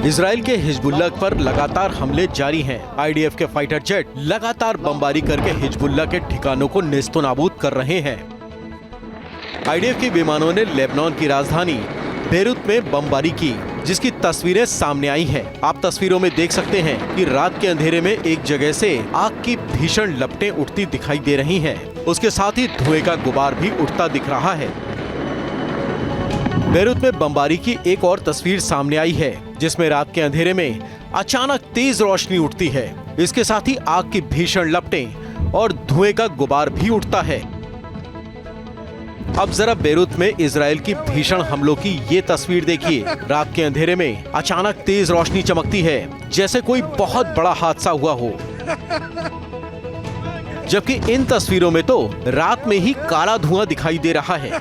Israel के Hezbollah पर लगातार हमले जारी हैं। आईडीएफ के फाइटर जेट लगातार बमबारी करके हिजबुल्लाह के ठिकानों को नेस्तनाबूद कर रहे हैं। आईडीएफ के विमानों ने लेबनान की राजधानी बेरूत में बमबारी की, जिसकी तस्वीरें सामने आई हैं। आप तस्वीरों में देख सकते हैं कि रात के अंधेरे में एक जगह से आग की भीषण लपटें उठती दिखाई दे रही हैं। उसके साथ ही धुएं का गुबार भी उठता दिख रहा है। बेरूत में बमबारी की एक और तस्वीर सामने आई है, जिसमें रात के अंधेरे में अचानक तेज रोशनी उठती है। इसके साथ ही आग की भीषण लपटें और धुएं का गुबार भी उठता है। अब जरा बेरूत में इजराइल की भीषण हमलों की ये तस्वीर देखिए। रात के अंधेरे में अचानक तेज रोशनी चमकती है, जैसे कोई बहुत बड़ा हादसा हुआ हो। जबकि इन तस्वीरों में तो रात में ही काला धुआं दिखाई दे रहा है।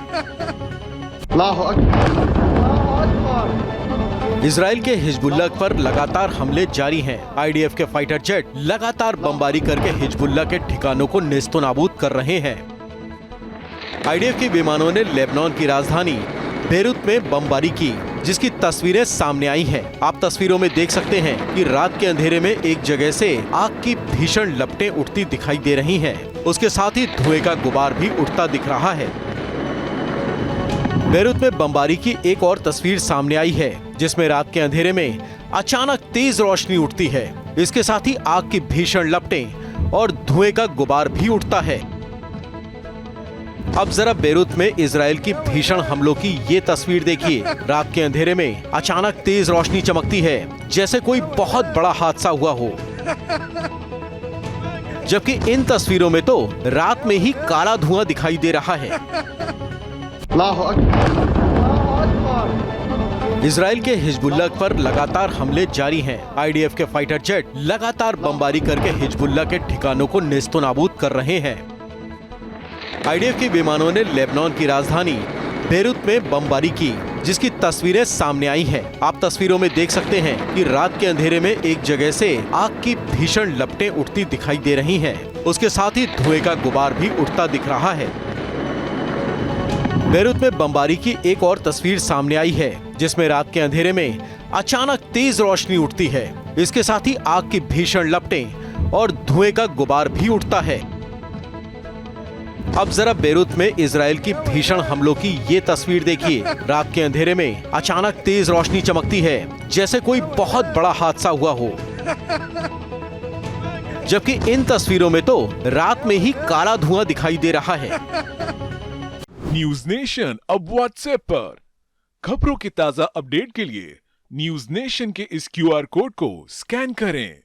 इजराइल के हिजबुल्लाह पर लगातार हमले जारी हैं। आईडीएफ के फाइटर जेट लगातार बमबारी करके हिजबुल्लाह के ठिकानों को नेस्तनाबूद कर रहे हैं। आईडीएफ के विमानों ने लेबनान की राजधानी बेरूत में बमबारी की, जिसकी तस्वीरें सामने आई हैं। आप तस्वीरों में देख सकते हैं कि रात के अंधेरे में एक जगह से आग की भीषण लपटें उठती दिखाई दे रही हैं। उसके साथ ही धुएं का गुबार भी उठता दिख रहा है। बेरूत में बमबारी की एक और तस्वीर सामने आई है, जिसमें रात के अंधेरे में अचानक तेज रोशनी उठती है। इसके साथ ही आग की भीषण लपटें और धुएं का गुबार भी उठता है। अब जरा बेरूत में इजराइल की भीषण हमलों की ये तस्वीर देखिए। रात के अंधेरे में अचानक तेज रोशनी चमकती है, जैसे कोई बहुत बड़ा हादसा हुआ हो। जबकि इन तस्वीरों में तो रात में ही काला धुआं दिखाई दे रहा है। इजराइल के हिजबुल्लाह पर लगातार हमले जारी हैं। आईडीएफ के फाइटर जेट लगातार बमबारी करके हिजबुल्लाह के ठिकानों को नेस्तनाबूद कर रहे हैं। आईडीएफ के विमानों ने लेबनान की राजधानी बेरूत में बमबारी की, जिसकी तस्वीरें सामने आई हैं। आप तस्वीरों में देख सकते हैं कि रात के अंधेरे में एक जगह से आग की भीषण लपटें उठती दिखाई दे रही हैं। उसके साथ ही धुएं का गुबार भी उठता दिख रहा है। बेरूत में बमबारी की एक और तस्वीर सामने आई है, जिसमें रात के अंधेरे में अचानक तेज रोशनी उठती है। इसके साथ ही आग की भीषण लपटें और धुएं का गुबार भी उठता है। अब जरा बेरूत में इजराइल की भीषण हमलों की ये तस्वीर देखिए। रात के अंधेरे में अचानक तेज रोशनी चमकती है, जैसे कोई बहुत बड़ा हादसा हुआ हो। जबकि इन तस्वीरों में तो रात में ही काला धुआं दिखाई दे रहा है। न्यूज नेशन अब व्हाट्सएप पर खबरों की ताजा अपडेट के लिए न्यूज नेशन के इस क्यूआर कोड को स्कैन करें।